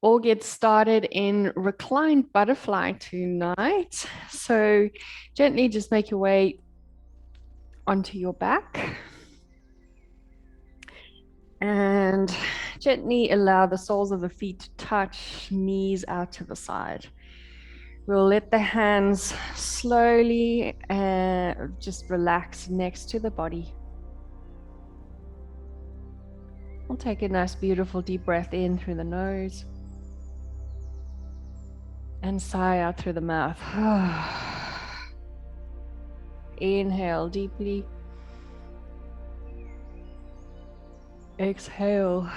We'll get started in reclined butterfly tonight. So gently just make your way onto your back and gently allow the soles of the feet to touch, knees out to the side. We'll let the hands slowly just relax next to the body. We'll take a nice, beautiful deep breath in through the nose and sigh out through the mouth. Inhale deeply. Exhale.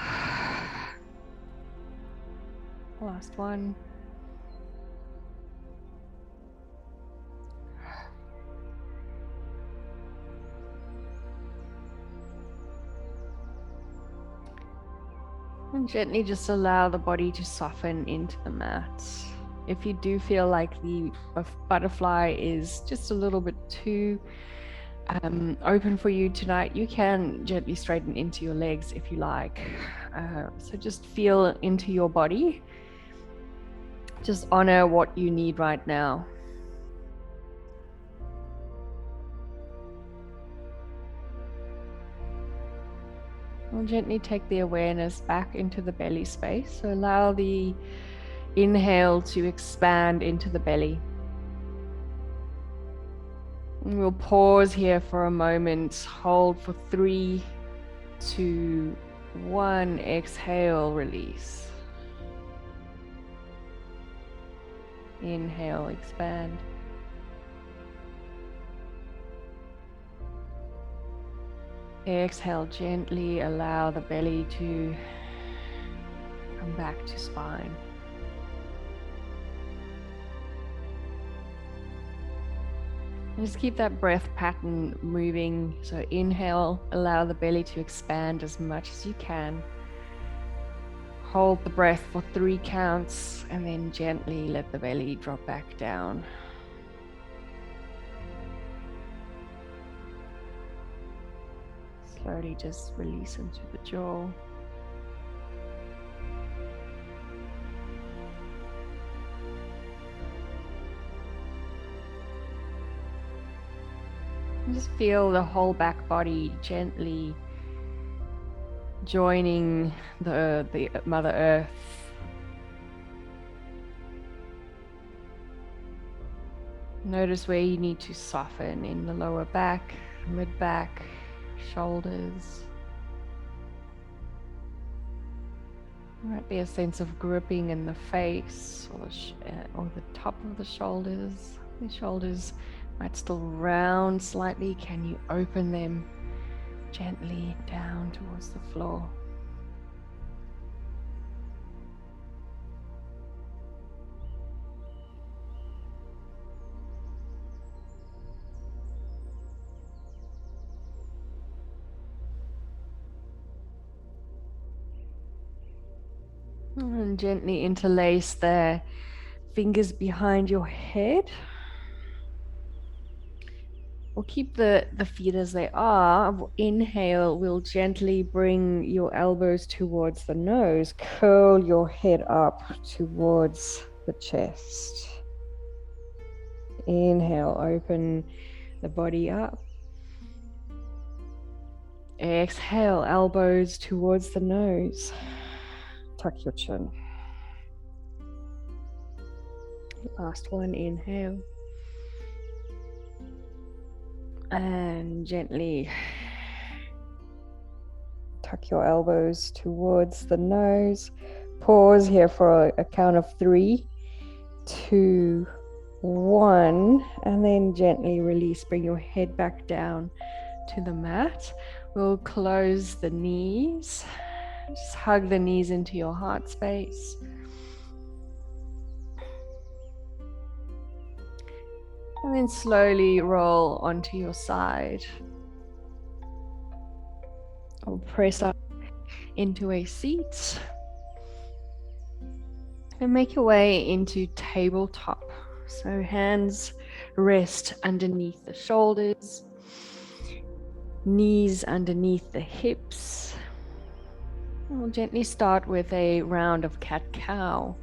Last one. And gently just allow the body to soften into the mat. If you do feel like the butterfly is just a little bit too open for you tonight, you can gently straighten into your legs if you like. So just feel into your body. Just honor what you need right now. We'll gently take the awareness back into the belly space. So allow the inhale to expand into the belly. And we'll pause here for a moment, hold for 3, 2, 1, exhale, release. Inhale, expand. Exhale, gently allow the belly to come back to spine. Just keep that breath pattern moving. So inhale, allow the belly to expand as much as you can. Hold the breath for 3 counts and then gently let the belly drop back down. Slowly just release into the jaw. And just feel the whole back body gently joining the Mother Earth. Notice where you need to soften in the lower back, mid-back, shoulders. There might be a sense of gripping in the face or the top of the shoulders. The shoulders might still round slightly. Can you open them gently down towards the floor? And gently interlace the fingers behind your head. We'll keep the feet as they are. Inhale, we'll gently bring your elbows towards the nose. Curl your head up towards the chest. Inhale, open the body up. Exhale, elbows towards the nose. Tuck your chin. Last one, inhale. And gently tuck your elbows towards the nose. Pause here for a count of 3, 2, 1, and then gently release. Bring your head back down to the mat. We'll close the knees. Just hug the knees into your heart space. And then slowly roll onto your side. Or press up into a seat. And make your way into tabletop. So hands rest underneath the shoulders, knees underneath the hips. We'll gently start with a round of cat-cow.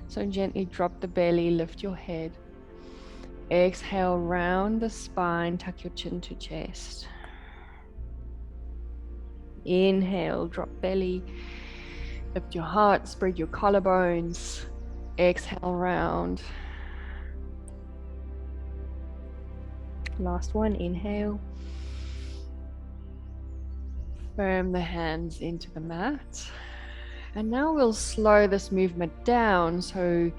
So gently drop the belly, lift your head. Exhale, round the spine, tuck your chin to chest. Inhale, drop belly, lift your heart, spread your collarbones. Exhale, round. Last one, inhale. Firm the hands into the mat. And now we'll slow this movement down. So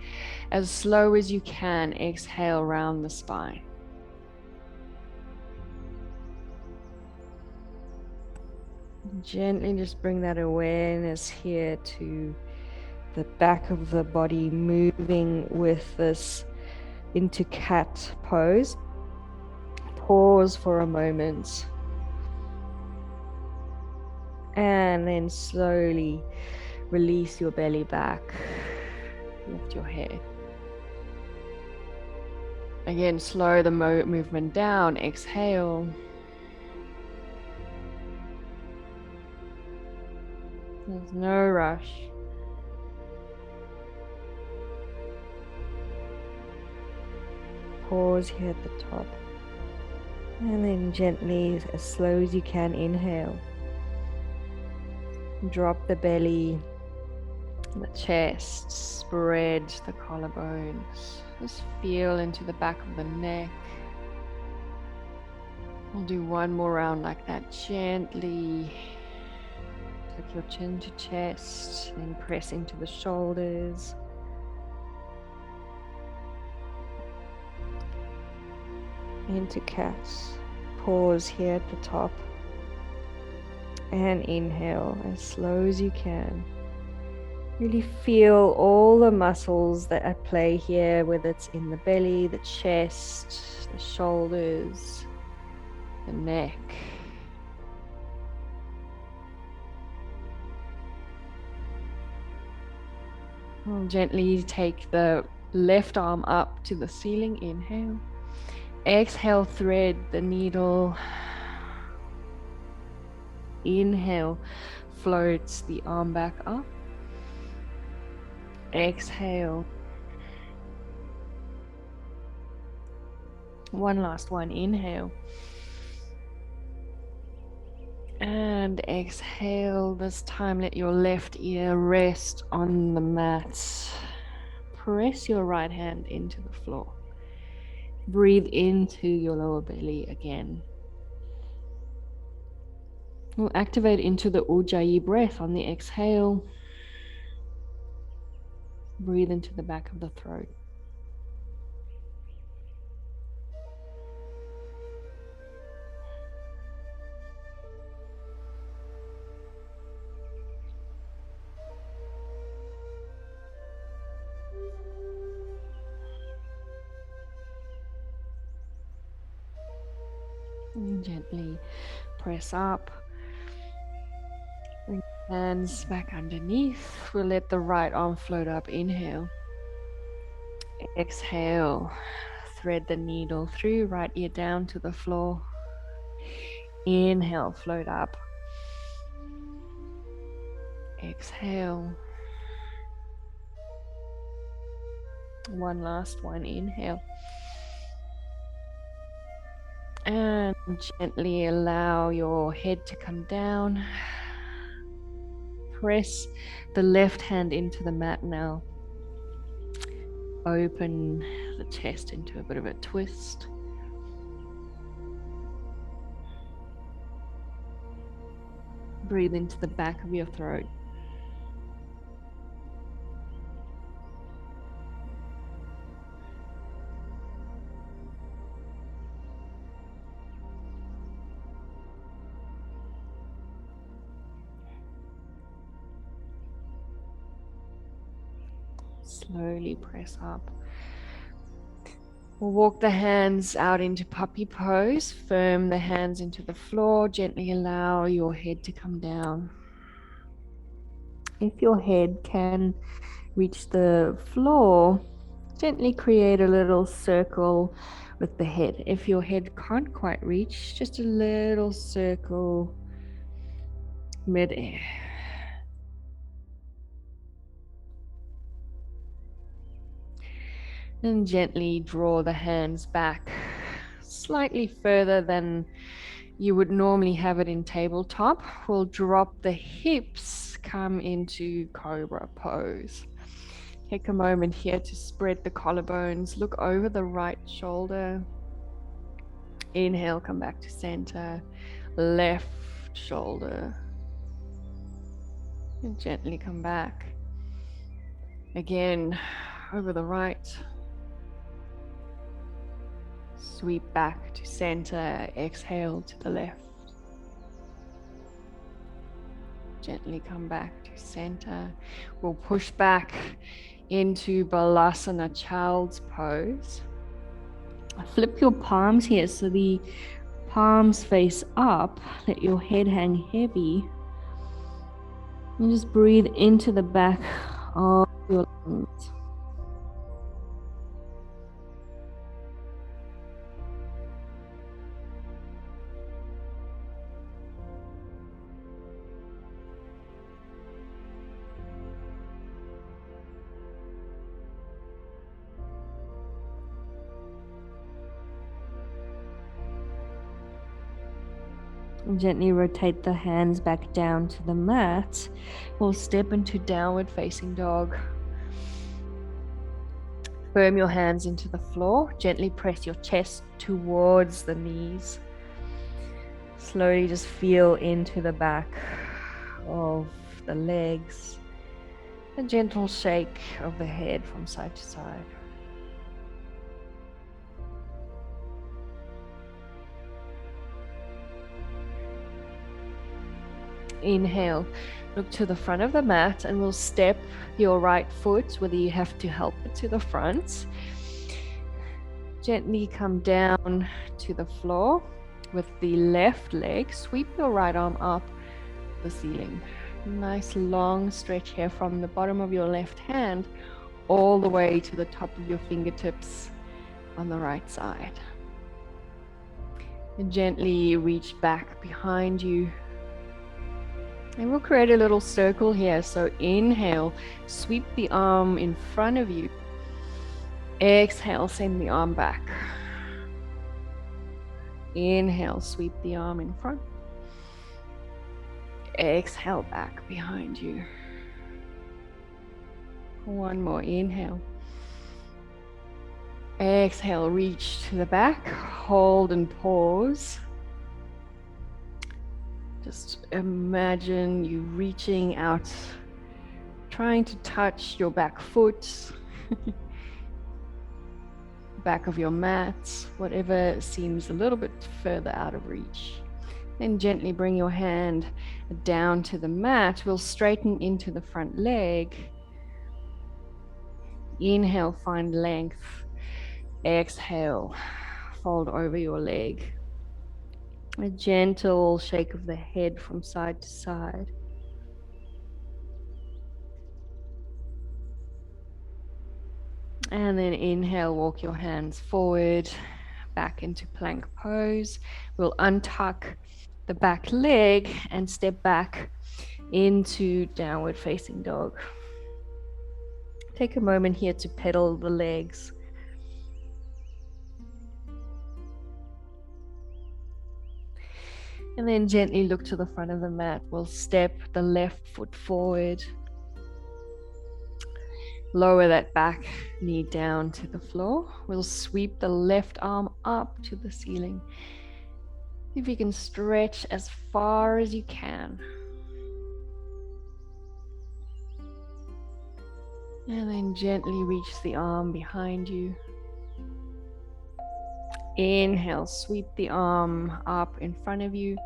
as slow as you can, exhale round the spine. Gently just bring that awareness here to the back of the body, moving with this into cat pose. Pause for a moment. And then slowly release your belly back. Lift your head. Again, slow the movement down. Exhale. There's no rush. Pause here at the top. And then gently, as slow as you can, inhale. Drop the belly, the chest, spread the collarbones. Just feel into the back of the neck. We'll do one more round like that. Gently tuck your chin to chest, then press into the shoulders. Into cat. Pause here at the top. And inhale as slow as you can. Really feel all the muscles that are at play here, whether it's in the belly, the chest, the shoulders, the neck. And gently take the left arm up to the ceiling. Inhale. Exhale, thread the needle. Inhale, floats the arm back up. Exhale. One last one. Inhale. And exhale. This time let your left ear rest on the mat. Press your right hand into the floor. Breathe into your lower belly again. We'll activate into the Ujjayi breath on the exhale. Breathe into the back of the throat. And gently press up. Bring hands back underneath. We'll let the right arm float up. Inhale. Exhale. Thread the needle through, right ear down to the floor. Inhale, float up. Exhale. One last one. Inhale. And gently allow your head to come down. Press the left hand into the mat now. Open the chest into a bit of a twist. Breathe into the back of your throat. Slowly press up. We'll walk the hands out into puppy pose. Firm the hands into the floor. Gently allow your head to come down. If your head can reach the floor, gently create a little circle with the head. If your head can't quite reach, just a little circle mid-air. And gently draw the hands back slightly further than you would normally have it in tabletop. We'll drop the hips, come into cobra pose. Take a moment here to spread the collarbones. Look over the right shoulder. Inhale, come back to center. Left shoulder. And gently come back. Again, over the right. Sweep back to center. Exhale to the left. Gently come back to center. We'll push back into Balasana Child's pose. Flip your palms here so the palms face up. Let your head hang heavy. And just breathe into the back of your lungs. Gently rotate the hands back down to the mat. We'll step into downward facing dog. Firm your hands into the floor. Gently press your chest towards the knees. Slowly just feel into the back of the legs. A gentle shake of the head from side to side. Inhale, look to the front of the mat and we'll step your right foot, whether you have to help it to the front. Gently come down to the floor with the left leg. Sweep your right arm up the ceiling. Nice long stretch here from the bottom of your left hand all the way to the top of your fingertips on the right side. And gently reach back behind you. And we'll create a little circle here. So inhale, sweep the arm in front of you. Exhale, send the arm back. Inhale, sweep the arm in front. Exhale, back behind you. One more, inhale. Exhale, reach to the back, hold and pause. Just imagine you reaching out, trying to touch your back foot, back of your mat, whatever seems a little bit further out of reach. Then gently bring your hand down to the mat. We'll straighten into the front leg. Inhale, find length. Exhale, fold over your leg. A gentle shake of the head from side to side. And then inhale, walk your hands forward, back into plank pose. We'll untuck the back leg and step back into downward facing dog. Take a moment here to pedal the legs. And then gently look to the front of the mat. We'll step the left foot forward. Lower that back knee down to the floor. We'll sweep the left arm up to the ceiling. If you can stretch as far as you can. And then gently reach the arm behind you. Inhale, sweep the arm up in front of you.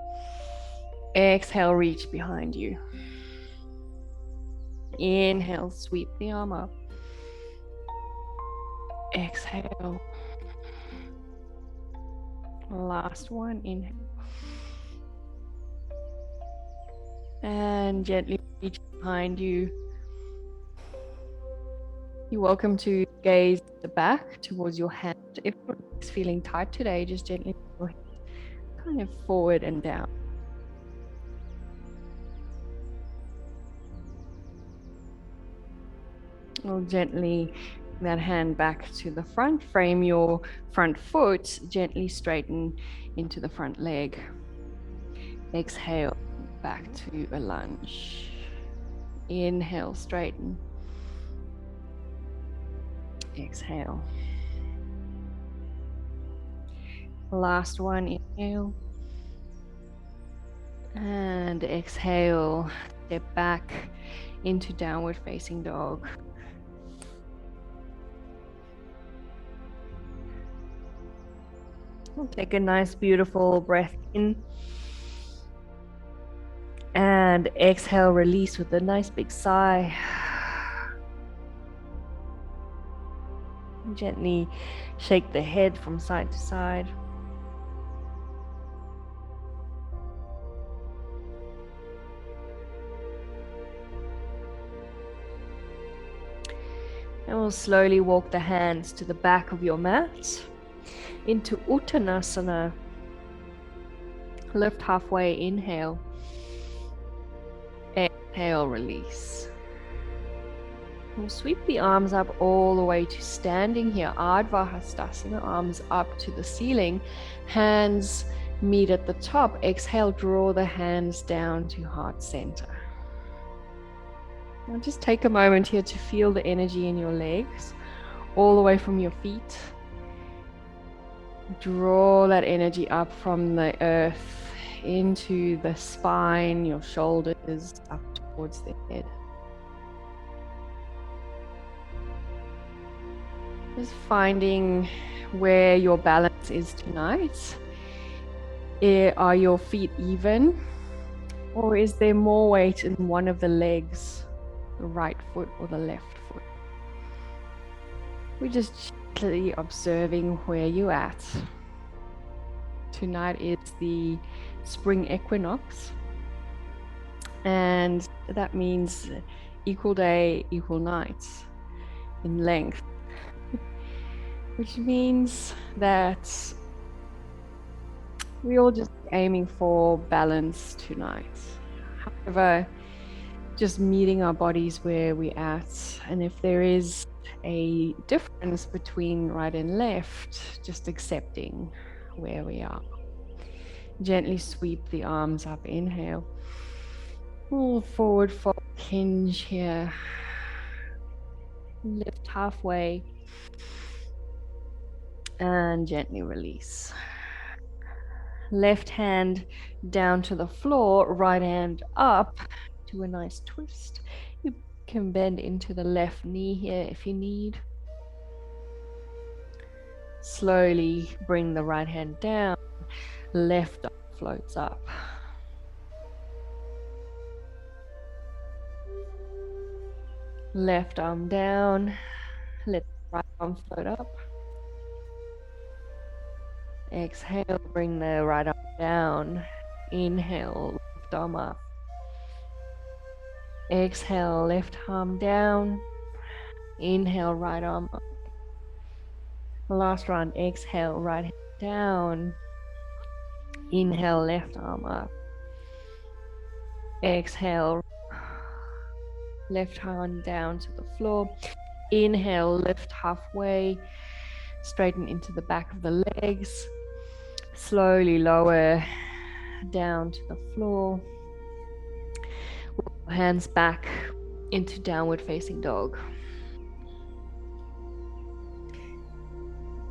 Exhale, reach behind you. Inhale, sweep the arm up. Exhale. Last one, inhale. And gently reach behind you. You're welcome to gaze the back towards your hand. If it's feeling tight today, just gently pull your head kind of forward and down. We'll gently bring that hand back to the front. Frame your front foot, gently straighten into the front leg. Exhale, back to a lunge. Inhale, straighten. Exhale. Last one, inhale. And exhale, step back into downward facing dog. We'll take a nice, beautiful breath in. And exhale, release with a nice big sigh. Gently shake the head from side to side. And we'll slowly walk the hands to the back of your mat into Uttanasana. Lift halfway, inhale. Exhale, release. We'll sweep the arms up all the way to standing here, Ardha Hastasana, arms up to the ceiling, hands meet at the top. Exhale, draw the hands down to heart center. Now just take a moment here to feel the energy in your legs, all the way from your feet. Draw that energy up from the earth into the spine, your shoulders, up towards the head. Just finding where your balance is tonight. Are your feet even? Or is there more weight in one of the legs, the right foot or the left foot? We're just gently observing where you're at. Tonight is the spring equinox. And that means equal day, equal night in length. Which means that we're all just aiming for balance tonight. However, just meeting our bodies where we're at. And if there is a difference between right and left, just accepting where we are. Gently sweep the arms up, inhale. Pull forward, fold, hinge here. Lift halfway. And gently release. Left hand down to the floor, right hand up to a nice twist. You can bend into the left knee here if you need. Slowly bring the right hand down, left arm floats up. Left arm down, let the right arm float up. Exhale, bring the right arm down. Inhale, left arm up. Exhale, left arm down. Inhale, right arm up. Last round, exhale, right hand down. Inhale, left arm up. Exhale, left hand down to the floor. Inhale, lift halfway. Straighten into the back of the legs. Slowly lower down to the floor. Hands back into downward facing dog.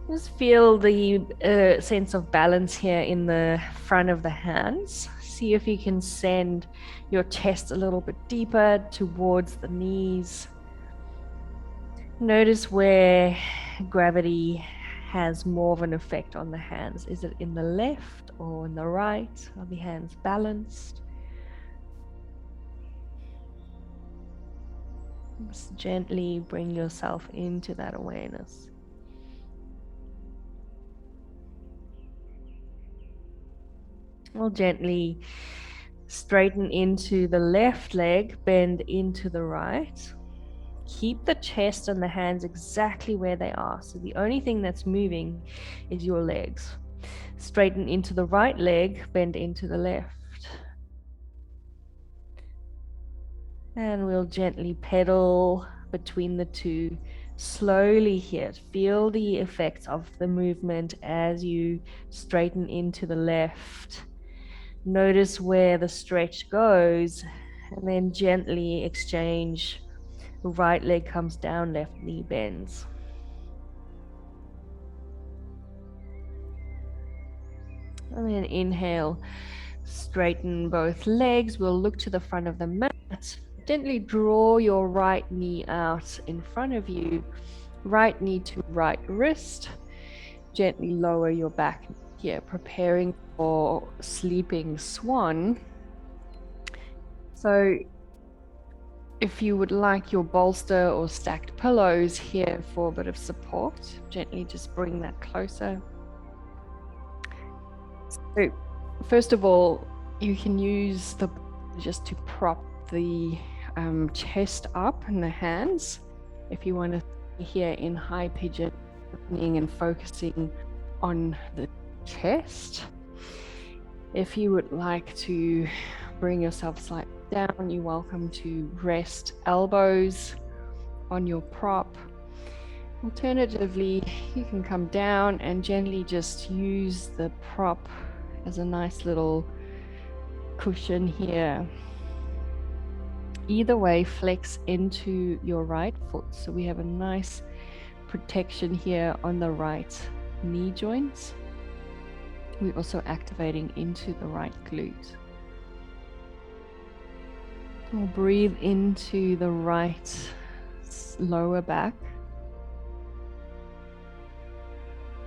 Just feel the sense of balance here in the front of the hands. See if you can send your chest a little bit deeper towards the knees. Notice where gravity has more of an effect on the hands. Is it in the left or in the right? Are the hands balanced? Just gently bring yourself into that awareness. We'll gently straighten into the left leg, bend into the right. Keep the chest and the hands exactly where they are. So the only thing that's moving is your legs. Straighten into the right leg, bend into the left. And we'll gently pedal between the two. Slowly here. Feel the effects of the movement as you straighten into the left. Notice where the stretch goes, and then gently exchange. Right leg comes down, left knee bends. And then inhale, straighten both legs. We'll look to the front of the mat. Gently draw your right knee out in front of you. Right knee to right wrist. Gently lower your back here, preparing for sleeping swan. So if you would like your bolster or stacked pillows here for a bit of support, gently just bring that closer. So first of all, you can use the just to prop the chest up in the hands. If you want to here in high pigeon, opening and focusing on the chest. If you would like to bring yourself slightly down, you're welcome to rest elbows on your prop. Alternatively, you can come down and gently just use the prop as a nice little cushion here. Either way, flex into your right foot. So we have a nice protection here on the right knee joints. We're also activating into the right glute. We'll breathe into the right lower back.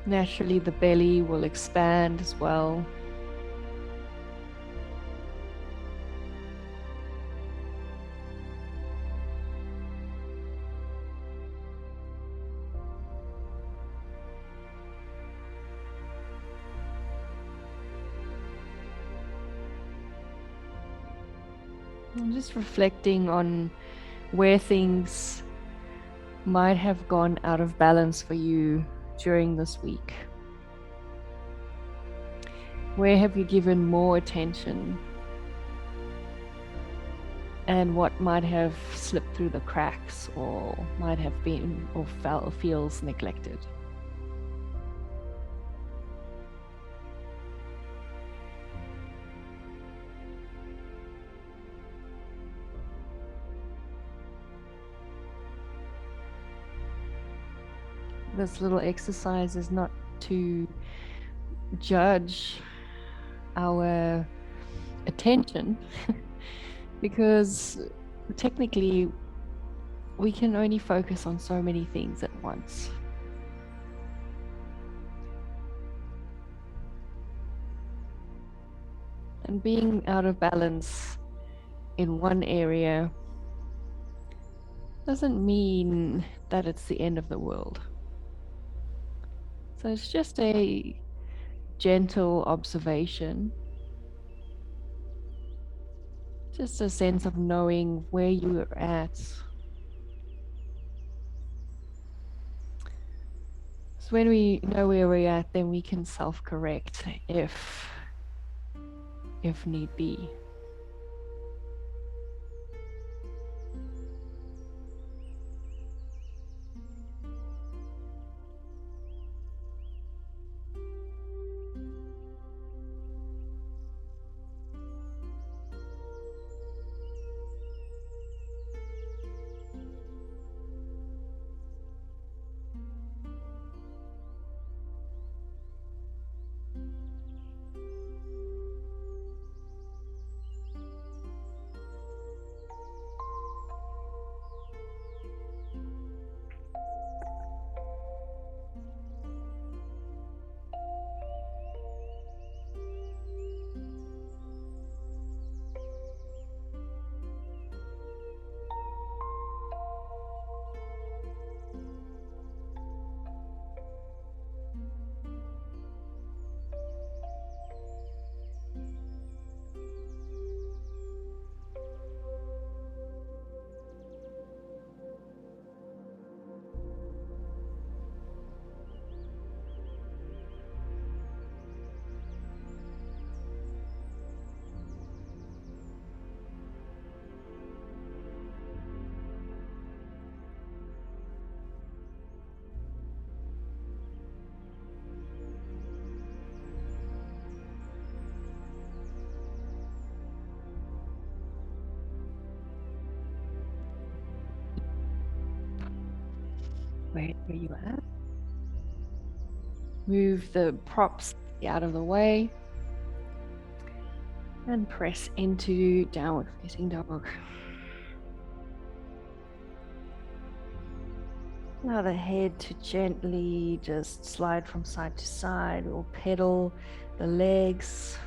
Naturally, the belly will expand as well. I'm just reflecting on where things might have gone out of balance for you during this week. Where have you given more attention? And what might have slipped through the cracks or might have been or feels neglected? This little exercise is not to judge our attention because technically we can only focus on so many things at once. And being out of balance in one area doesn't mean that it's the end of the world. So it's just a gentle observation, just a sense of knowing where you are at. So when we know where we're at, then we can self-correct if need be. wherever you are. Move the props out of the way and press into downward facing dog. Allow the head to gently just slide from side to side or pedal the legs.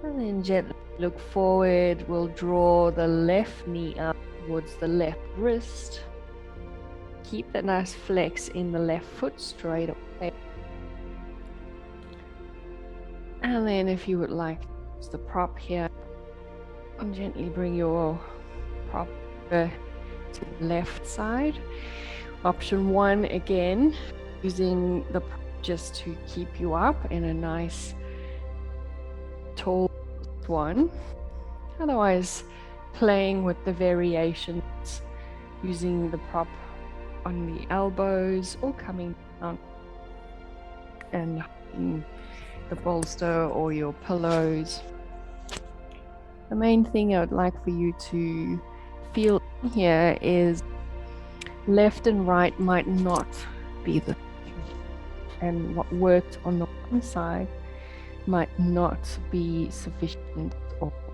And then gently look forward. We'll draw the left knee up towards the left wrist. Keep that nice flex in the left foot straight away. And then if you would like to use the prop here, and gently bring your prop over to the left side. Option 1 again, using the prop just to keep you up in a nice tall one. Otherwise, playing with the variations, using the prop on the elbows or coming down and holding the bolster or your pillows. The main thing I would like for you to feel here is left and right might not be the same, and what worked on the one side might not be sufficient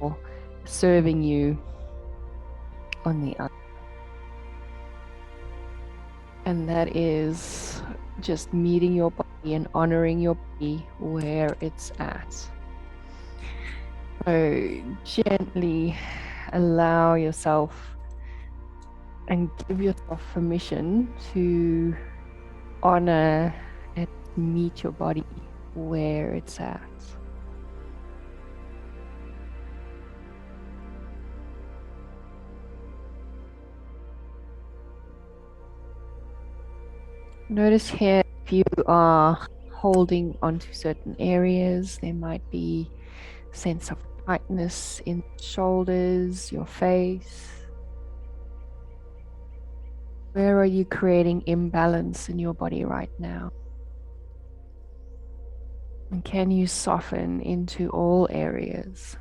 or serving you on the other. And that is just meeting your body and honoring your body where it's at. So gently allow yourself and give yourself permission to honor and meet your body where it's at. Notice here if you are holding onto certain areas, there might be a sense of tightness in the shoulders, your face. Where are you creating imbalance in your body right now? And can you soften into all areas?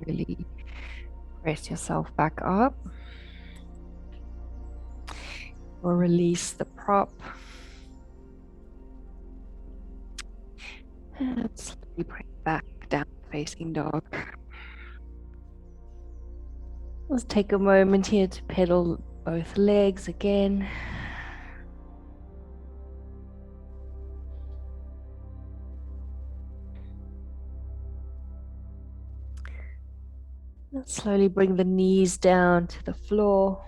Slowly press yourself back up or release the prop. And slowly press back down facing dog. Let's take a moment here to pedal both legs again. And slowly bring the knees down to the floor.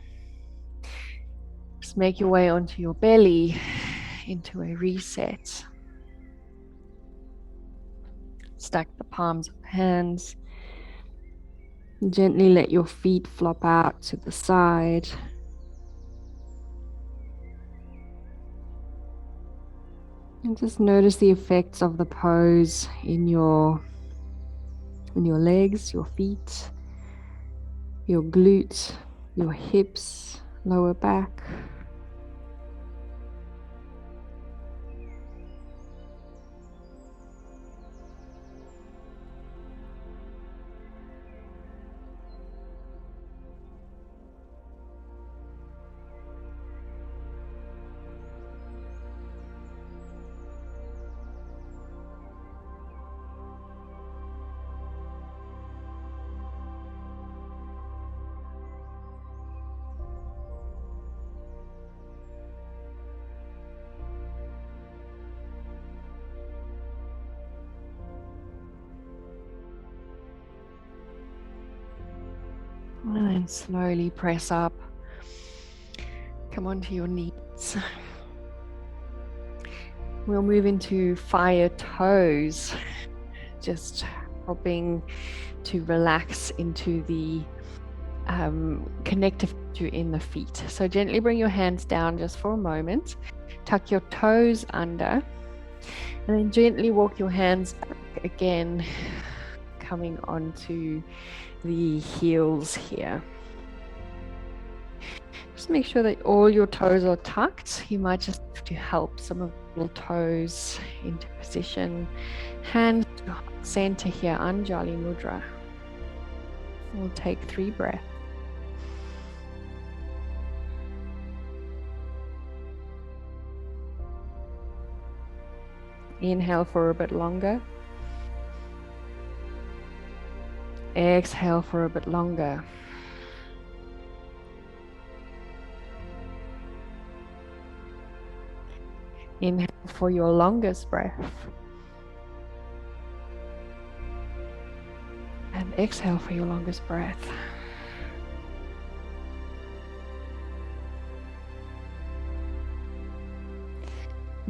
Just make your way onto your belly into a reset. Stack the palms of the hands. Gently let your feet flop out to the side. And just notice the effects of the pose in your legs, your feet, your glutes, your hips, lower back. And then slowly press up. Come onto your knees. We'll move into fire toes. Just helping to relax into the connective tissue in the feet. So gently bring your hands down just for a moment. Tuck your toes under. And then gently walk your hands back again, coming onto the heels here. Just make sure that all your toes are tucked. You might just have to help some of the little toes into position. Hands to center here, Anjali Mudra. We'll take 3 breaths. Inhale for a bit longer. Exhale for a bit longer. Inhale for your longest breath. And exhale for your longest breath.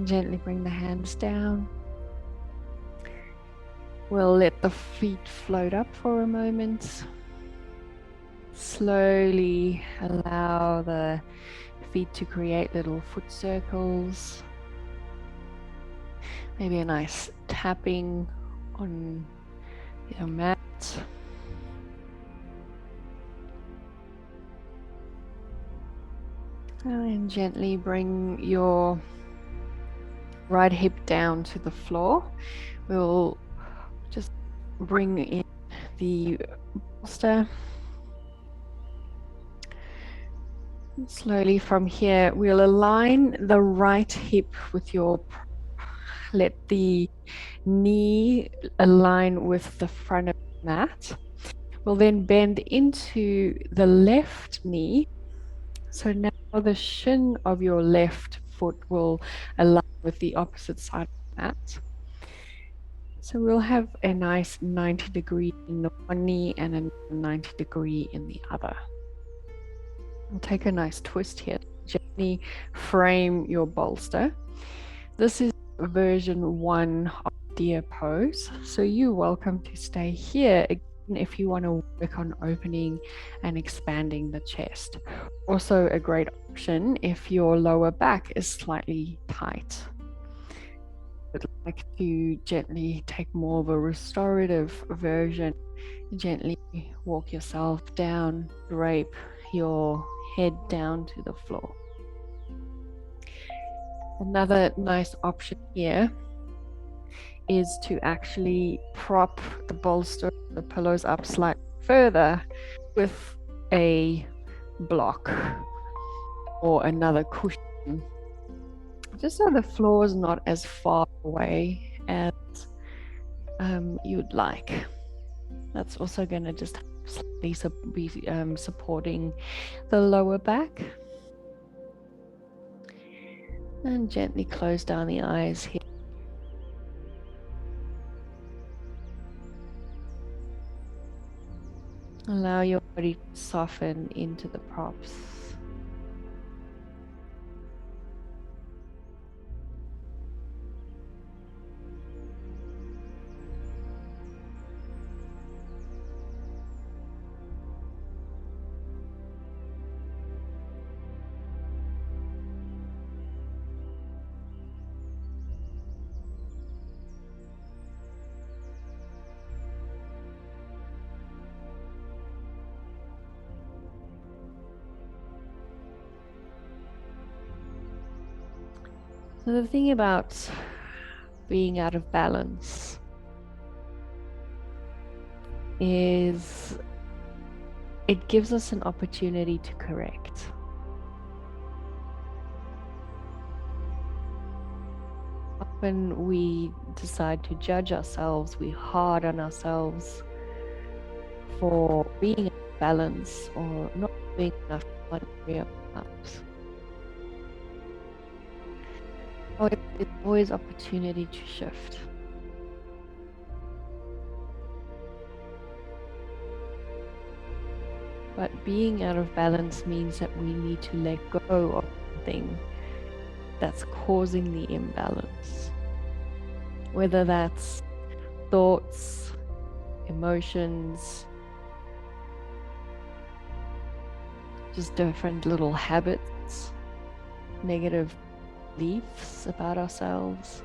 Gently bring the hands down. We'll let the feet float up for a moment. Slowly allow the feet to create little foot circles. Maybe a nice tapping on your mat. And then gently bring your right hip down to the floor. We'll just bring in the bolster. Slowly from here, we'll align the right hip with your, let the knee align with the front of the mat. We'll then bend into the left knee. So now the shin of your left foot will align with the opposite side of the mat. So we'll have a nice 90 degree in the one knee and a 90 degree in the other. I'll take a nice twist here. Gently frame your bolster. This is version 1 of deer pose. So you're welcome to stay here again if you want to work on opening and expanding the chest. Also a great option if your lower back is slightly tight. I'd like to gently take more of a restorative version. Gently walk yourself down, drape your head down to the floor. Another nice option here is to actually prop the bolster, the pillows up slightly further with a block or another cushion, just so the floor is not as far away as you'd like. That's also going to just slightly be supporting the lower back. And gently close down the eyes here. Allow your body to soften into the props. So the thing about being out of balance is it gives us an opportunity to correct. Often we decide to judge ourselves, we hard on ourselves for being out of balance or not doing enough in one area of our lives. However, there's always opportunity to shift. But being out of balance means that we need to let go of something that's causing the imbalance. Whether that's thoughts, emotions, just different little habits, negative beliefs about ourselves.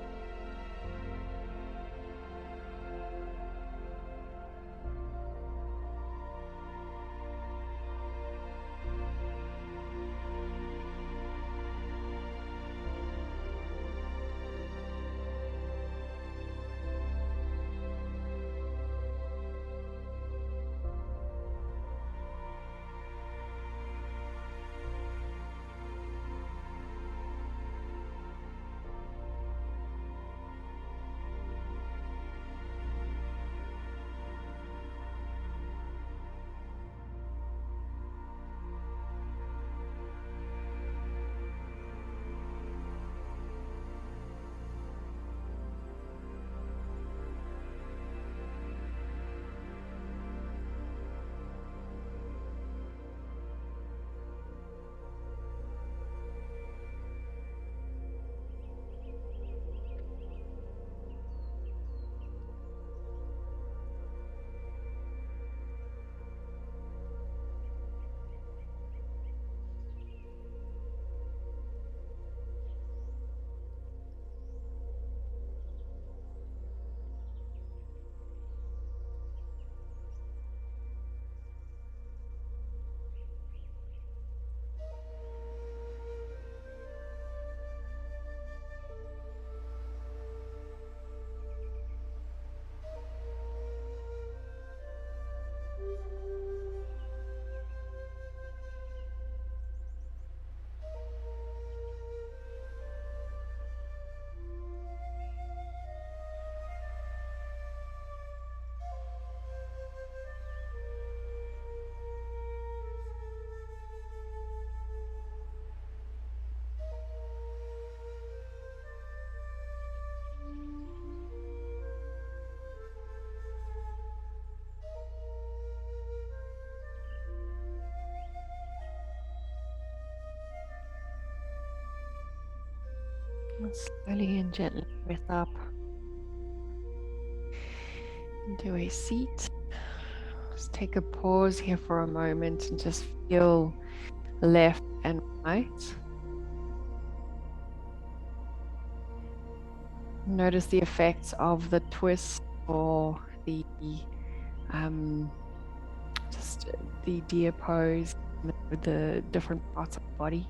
Slowly and gently breath up into a seat. Just take a pause here for a moment and just feel left and right. Notice the effects of the twist or the just the deer pose, the different parts of the body.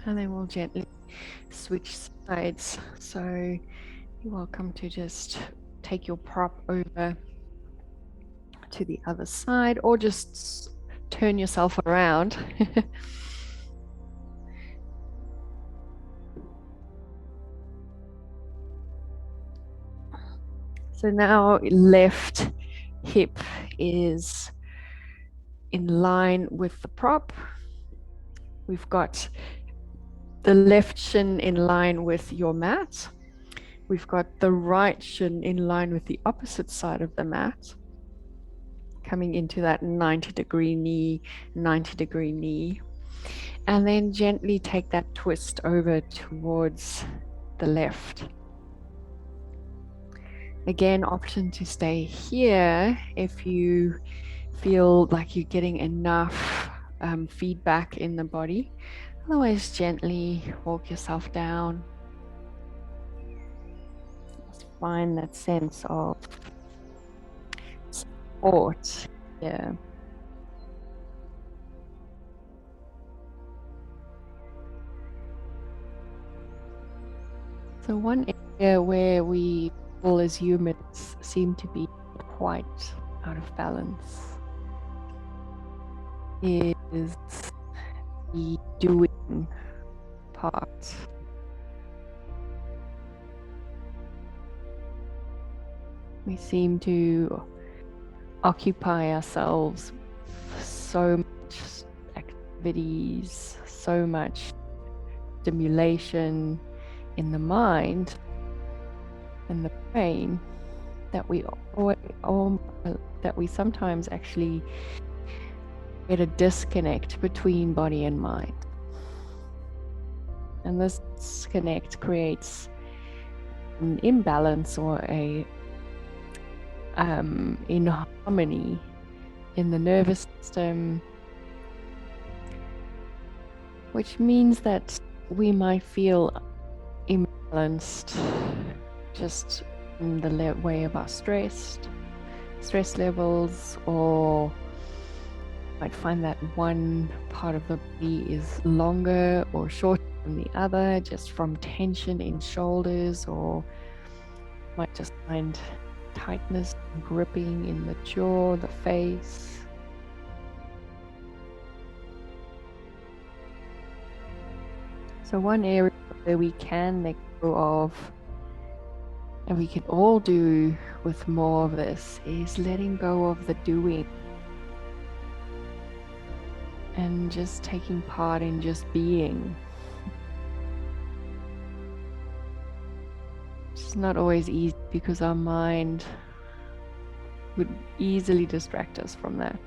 And then we'll gently switch sides. So you're welcome to just take your prop over to the other side or just turn yourself around. So now left hip is in line with the prop. We've got the left shin in line with your mat. We've got the right shin in line with the opposite side of the mat, coming into that 90-degree knee, 90-degree knee. And then gently take that twist over towards the left. Again, option to stay here if you feel like you're getting enough feedback in the body. Otherwise, gently walk yourself down. find that sense of support. Yeah. So one area where we all as humans seem to be quite out of balance is the doing part. We seem to occupy ourselves with so much activities, so much stimulation in the mind and the brain that we sometimes actually get a disconnect between body and mind. And this disconnect creates an imbalance or a inharmony in the nervous system, which means that we might feel imbalanced just in the way of our stress levels, or might find that one part of the body is longer or shorter than the other just from tension in shoulders, or might just find tightness and gripping in the jaw, the face. So one area where we can let go of, and we can all do with more of this, is letting go of the doing and just taking part in just being. It's not always easy because our mind would easily distract us from that.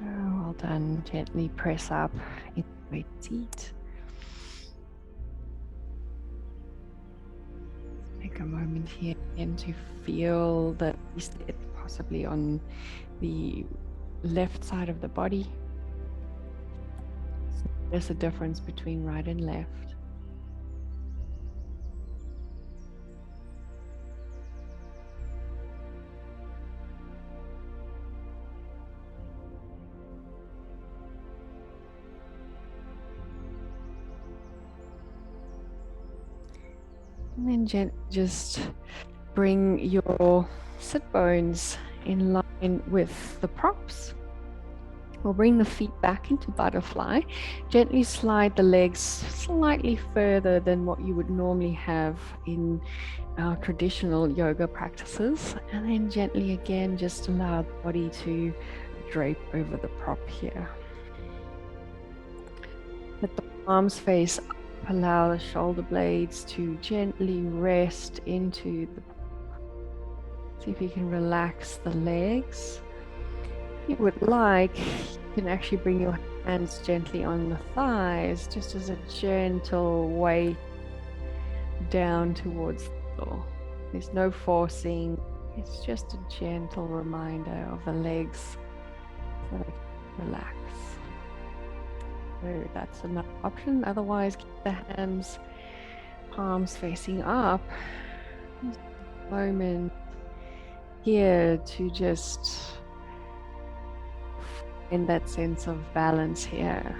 Well done. Gently press up into a seat. Take a moment here and to feel the reset possibly on the left side of the body. So there's a difference between right and left. And then gently just bring your sit bones in line with the props. We'll bring the feet back into butterfly. Gently slide the legs slightly further than what you would normally have in our traditional yoga practices. And then gently again, just allow the body to drape over the prop here. Let the palms face up. Allow the shoulder blades to gently rest into the prop. See if you can relax the legs. If you would like, you can actually bring your hands gently on the thighs, just as a gentle weight down towards the floor. There's no forcing, it's just a gentle reminder of the legs so they can relax. So that's another option. Otherwise, keep the hands, palms facing up. Just a moment here to just find that sense of balance here.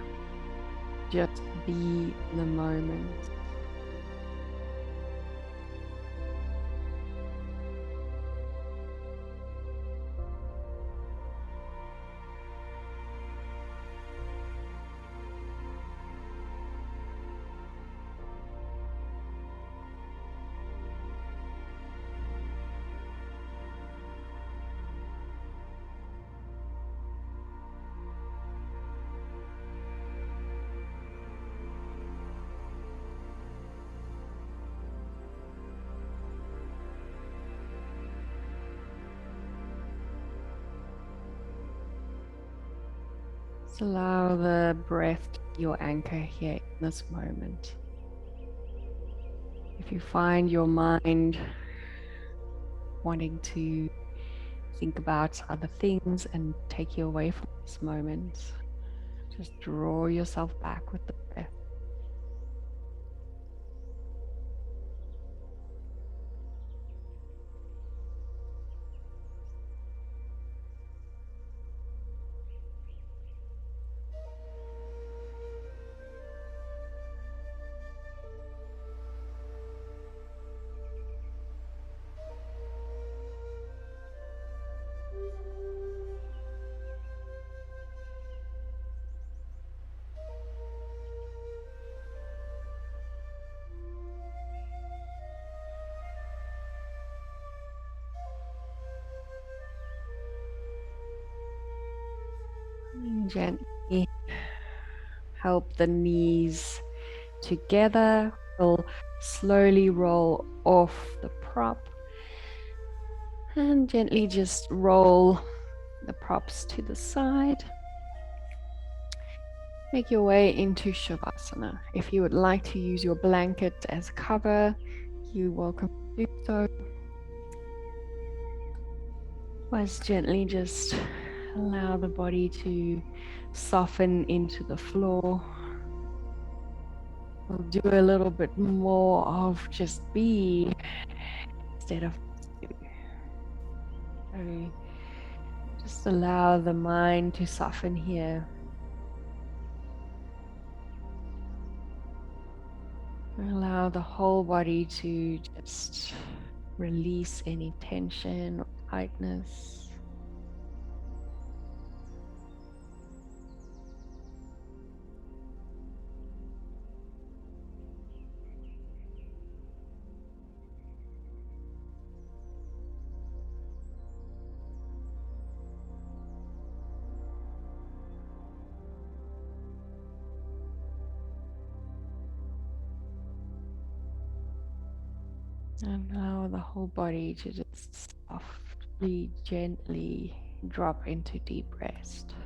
Just be in the moment. Just allow the breath to be your anchor here in this moment. If you find your mind wanting to think about other things and take you away from this moment, just draw yourself back with the breath. And gently help the knees together. We'll slowly roll off the prop and gently just roll the props to the side. Make your way into Shavasana. If you would like to use your blanket as cover, you're welcome to do so. Otherwise, gently just allow the body to soften into the floor. We'll do a little bit more of just be instead of do. So just allow the mind to soften here. Allow the whole body to just release any tension or tightness. And allow the whole body to just softly, gently drop into deep rest.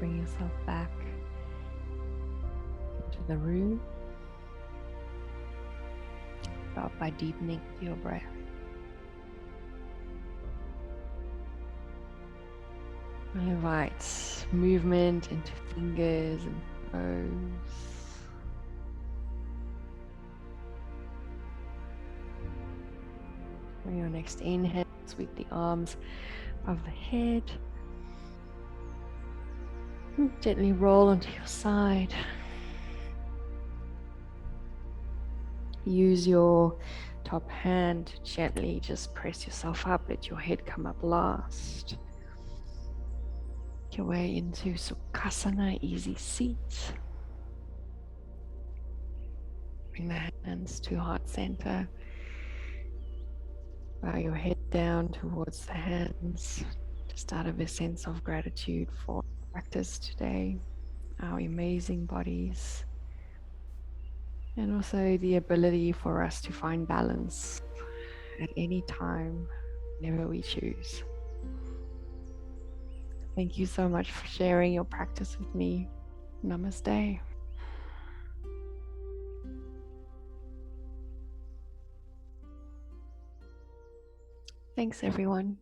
bring yourself back into the room. Start by deepening your breath. And invite movement into fingers and toes. For your next inhale, sweep the arms above the head. And gently roll onto your side. Use your top hand to gently just press yourself up. Let your head come up last. Make your way into Sukhasana, easy seat. Bring the hands to heart center. Bow your head down towards the hands. Just out of a sense of gratitude for practice today, our amazing bodies, and also the ability for us to find balance at any time, whenever we choose. Thank you so much for sharing your practice with me. Namaste. Thanks, everyone.